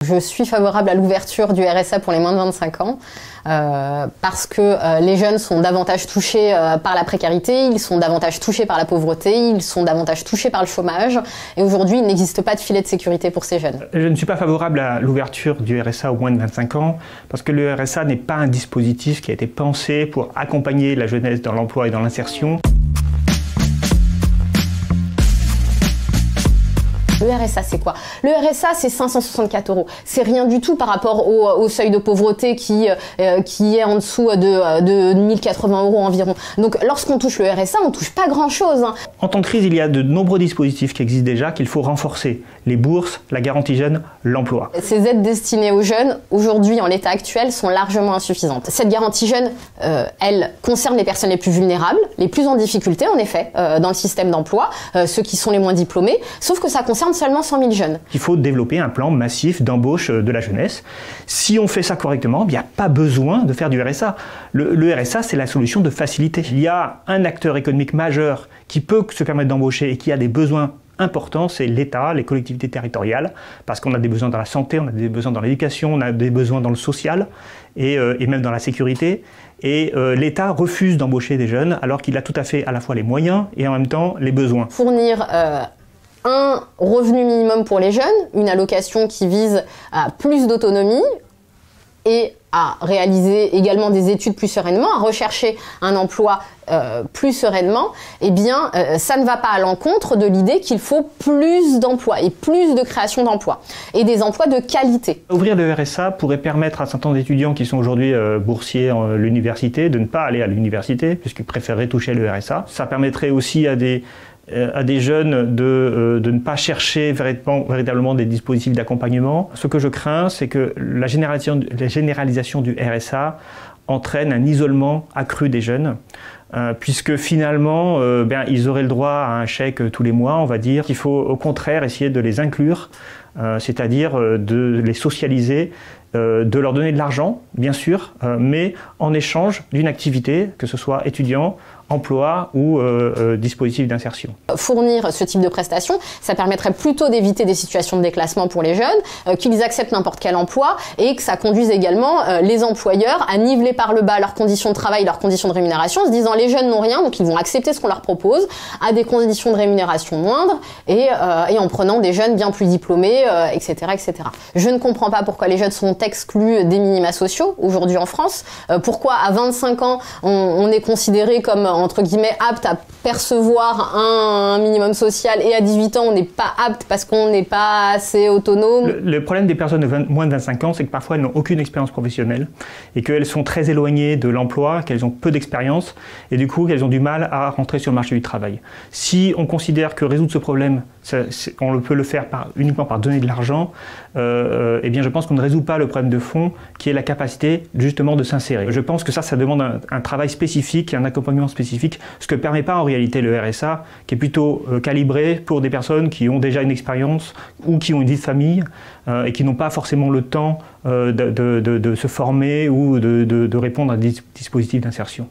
Je suis favorable à l'ouverture du RSA pour les moins de 25 ans parce que les jeunes sont davantage touchés par la précarité, ils sont davantage touchés par la pauvreté, ils sont davantage touchés par le chômage et aujourd'hui il n'existe pas de filet de sécurité pour ces jeunes. Je ne suis pas favorable à l'ouverture du RSA aux moins de 25 ans parce que le RSA n'est pas un dispositif qui a été pensé pour accompagner la jeunesse dans l'emploi et dans l'insertion. Le RSA, c'est quoi? Le RSA, c'est 564 €. C'est rien du tout par rapport au seuil de pauvreté qui est en dessous de 1080 € environ. Donc, lorsqu'on touche le RSA, on touche pas grand-chose. Hein. En temps de crise, il y a de nombreux dispositifs qui existent déjà qu'il faut renforcer. Les bourses, la garantie jeune, l'emploi. Ces aides destinées aux jeunes, aujourd'hui, en l'état actuel, sont largement insuffisantes. Cette garantie jeune, elle concerne les personnes les plus vulnérables, les plus en difficulté, en effet, dans le système d'emploi, ceux qui sont les moins diplômés, sauf que ça concerne seulement 100 000 jeunes. Il faut développer un plan massif d'embauche de la jeunesse. Si on fait ça correctement, il n'y a pas besoin de faire du RSA. Le RSA, c'est la solution de facilité. Il y a un acteur économique majeur qui peut se permettre d'embaucher et qui a des besoins importants, c'est l'État, les collectivités territoriales, parce qu'on a des besoins dans la santé, on a des besoins dans l'éducation, on a des besoins dans le social et même dans la sécurité. Et l'État refuse d'embaucher des jeunes alors qu'il a tout à fait à la fois les moyens et en même temps les besoins. Fournir un revenu minimum pour les jeunes, une allocation qui vise à plus d'autonomie et à réaliser également des études plus sereinement, à rechercher un emploi plus sereinement, eh bien, ça ne va pas à l'encontre de l'idée qu'il faut plus d'emplois et plus de création d'emplois et des emplois de qualité. Ouvrir le RSA pourrait permettre à certains d'étudiants qui sont aujourd'hui boursiers à l'université de ne pas aller à l'université puisqu'ils préféreraient toucher le RSA. Ça permettrait aussi à des jeunes de ne pas chercher véritablement des dispositifs d'accompagnement. Ce que je crains, c'est que la généralisation du RSA entraîne un isolement accru des jeunes, puisque finalement, ils auraient le droit à un chèque tous les mois, on va dire. Il faut au contraire essayer de les inclure, c'est-à-dire de les socialiser, de leur donner de l'argent, bien sûr, mais en échange d'une activité, que ce soit étudiant, emploi ou dispositif d'insertion. Fournir ce type de prestations, ça permettrait plutôt d'éviter des situations de déclassement pour les jeunes, qu'ils acceptent n'importe quel emploi et que ça conduise également les employeurs à niveler par le bas leurs conditions de travail, leurs conditions de rémunération, en se disant les jeunes n'ont rien, donc ils vont accepter ce qu'on leur propose à des conditions de rémunération moindres et en prenant des jeunes bien plus diplômés, etc., etc. Je ne comprends pas pourquoi les jeunes sont exclus des minima sociaux aujourd'hui en France, pourquoi à 25 ans on est considéré comme entre guillemets apte à percevoir un minimum social et à 18 ans on n'est pas apte parce qu'on n'est pas assez autonome. Le problème des personnes de moins de 25 ans, c'est que parfois elles n'ont aucune expérience professionnelle et qu'elles sont très éloignées de l'emploi, qu'elles ont peu d'expérience et du coup qu'elles ont du mal à rentrer sur le marché du travail. Si on considère que résoudre ce problème, on peut le faire uniquement par donner de l'argent, eh bien je pense qu'on ne résout pas le problème de fond qui est la capacité justement de s'insérer. Je pense que ça demande un travail spécifique, un accompagnement spécifique, ce que ne permet pas en réalité le RSA, qui est plutôt calibré pour des personnes qui ont déjà une expérience ou qui ont une vie de famille et qui n'ont pas forcément le temps de se former ou de répondre à des dispositifs d'insertion.